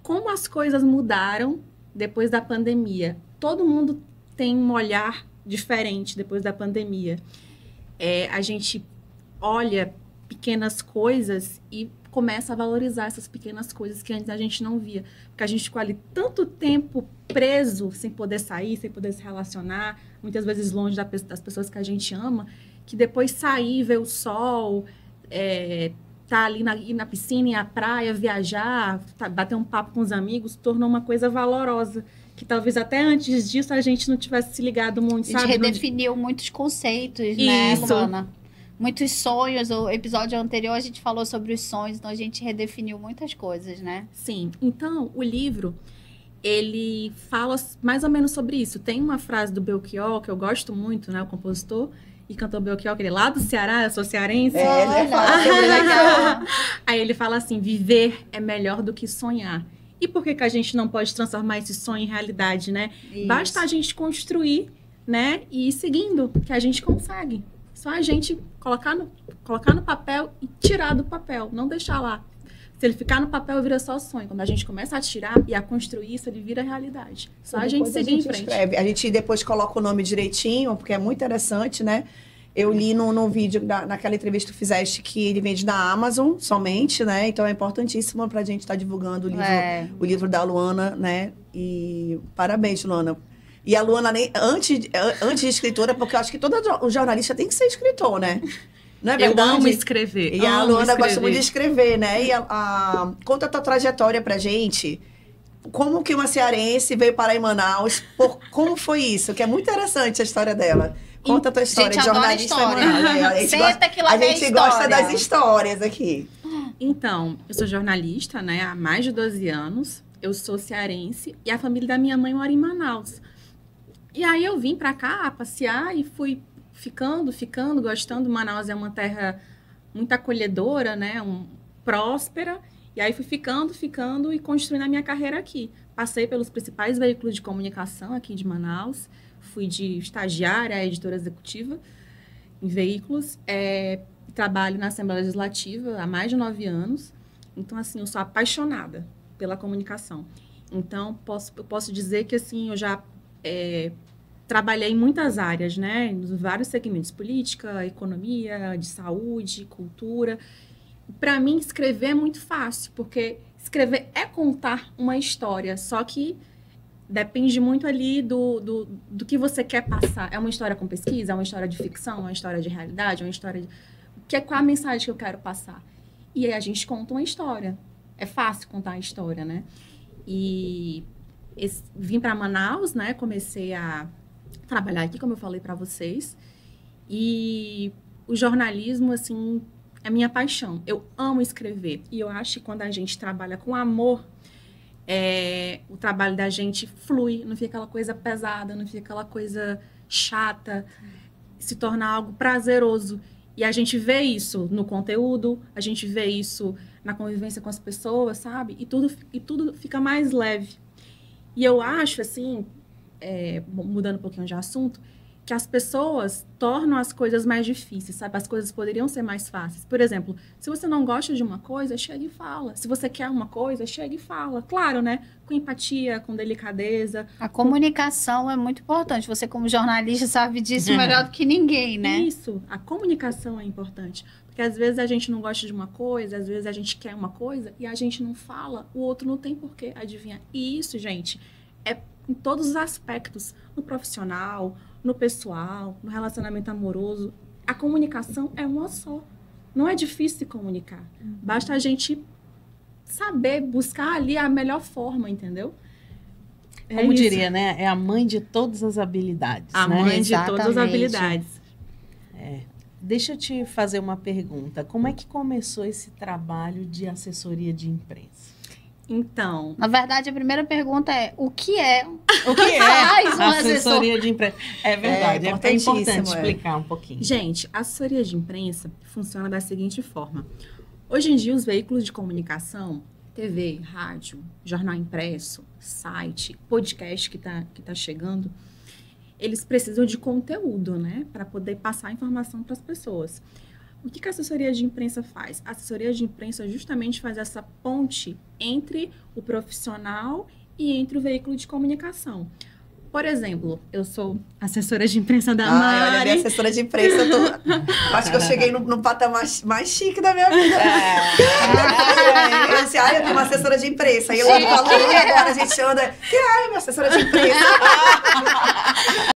como as coisas mudaram depois da pandemia. Todo mundo tem um olhar diferente depois da pandemia. A gente olha pequenas coisas e começa a valorizar essas pequenas coisas que antes a gente não via. Porque a gente ficou ali tanto tempo preso, sem poder sair, sem poder se relacionar, muitas vezes longe das pessoas que a gente ama, que depois sair, ver o sol, tá ali ir na piscina, ir à praia, viajar, bater um papo com os amigos, tornou uma coisa valorosa. Que talvez até antes disso a gente não tivesse se ligado muito, sabe? A gente redefiniu muitos conceitos, né, Luana? Muitos sonhos. O episódio anterior a gente falou sobre os sonhos, então a gente redefiniu muitas coisas, né? Sim. Então, o livro, ele fala mais ou menos sobre isso. Tem uma frase do Belchior, que eu gosto muito, né? O compositor e cantor Belchior, que ele é lá do Ceará, eu sou cearense. Legal. Aí ele fala assim, viver é melhor do que sonhar. E por que a gente não pode transformar esse sonho em realidade, né? Isso. Basta a gente construir, né? E ir seguindo, que a gente consegue. Só a gente colocar no papel e tirar do papel. Não deixar lá. Se ele ficar no papel, vira só sonho. Quando a gente começa a tirar e a construir isso, ele vira realidade. Só a gente seguir em frente. Escreve. A gente depois coloca o nome direitinho, porque é muito interessante, né? Eu li no vídeo, naquela entrevista que tu fizeste, que ele vende na Amazon somente, né? Então é importantíssimo pra gente estar divulgando o livro da Luana, né? E parabéns, Luana. E a Luana, antes de escritora, porque eu acho que todo jornalista tem que ser escritor, né? Não é verdade? Eu amo escrever. E a Luana gosta muito de escrever, né? E conta a tua trajetória pra gente. Como que uma cearense veio parar em Manaus? Como foi isso? Que é muito interessante a história dela. Conta a tua história de jornalista. A gente gosta das histórias aqui. Então, eu sou jornalista, né? Há mais de 12 anos. Eu sou cearense e a família da minha mãe mora em Manaus. E aí eu vim pra cá passear e fui ficando, gostando. Manaus é uma terra muito acolhedora, né? Próspera. E aí fui ficando e construindo a minha carreira aqui. Passei pelos principais veículos de comunicação aqui de Manaus. Fui de estagiária a editora executiva em veículos. Trabalho na Assembleia Legislativa há mais de 9 anos. Então, assim, eu sou apaixonada pela comunicação. Então, eu posso dizer que, assim, eu já trabalhei em muitas áreas, né? Em vários segmentos. Política, economia, de saúde, cultura. Para mim, escrever é muito fácil, porque escrever é contar uma história, só que depende muito ali do que você quer passar. É uma história com pesquisa? É uma história de ficção? É uma história de realidade? É uma história de... Qual é a mensagem que eu quero passar? E aí a gente conta uma história. É fácil contar a história, né? E vim para Manaus, né? Comecei a trabalhar aqui, como eu falei para vocês. E o jornalismo, assim, é minha paixão. Eu amo escrever. E eu acho que quando a gente trabalha com amor, o trabalho da gente flui, não fica aquela coisa pesada, não fica aquela coisa chata, se torna algo prazeroso. E a gente vê isso no conteúdo, a gente vê isso na convivência com as pessoas, sabe? E tudo fica mais leve. E eu acho, assim, mudando um pouquinho de assunto, que as pessoas tornam as coisas mais difíceis, sabe? As coisas poderiam ser mais fáceis. Por exemplo, se você não gosta de uma coisa, chega e fala. Se você quer uma coisa, chega e fala. Claro, né? Com empatia, com delicadeza. A comunicação é muito importante. Você, como jornalista, sabe disso melhor do que ninguém, né? Isso. A comunicação é importante. Porque às vezes a gente não gosta de uma coisa, às vezes a gente quer uma coisa e a gente não fala, o outro não tem por que adivinhar. E isso, gente, é em todos os aspectos. No profissional, no pessoal, no relacionamento amoroso. A comunicação é uma só. Não é difícil se comunicar. Basta a gente saber buscar ali a melhor forma, entendeu? Como diria, né? É a mãe de todas as habilidades. A mãe de todas as habilidades. Deixa eu te fazer uma pergunta. Como é que começou esse trabalho de assessoria de imprensa? Então, na verdade, a primeira pergunta é o que é assessoria de imprensa? É verdade, é importante explicar um pouquinho. Gente, a assessoria de imprensa funciona da seguinte forma. Hoje em dia, os veículos de comunicação, TV, rádio, jornal impresso, site, podcast que tá chegando, eles precisam de conteúdo, né? Para poder passar a informação para as pessoas. O que a assessoria de imprensa faz? A assessoria de imprensa justamente faz essa ponte entre o profissional e entre o veículo de comunicação. Por exemplo, eu sou assessora de imprensa da Mari. Olha, minha assessora de imprensa, acho que eu cheguei no patamar mais chique da minha vida. Eu disse, eu tenho uma assessora de imprensa. E eu falo, agora a gente anda, minha assessora de imprensa.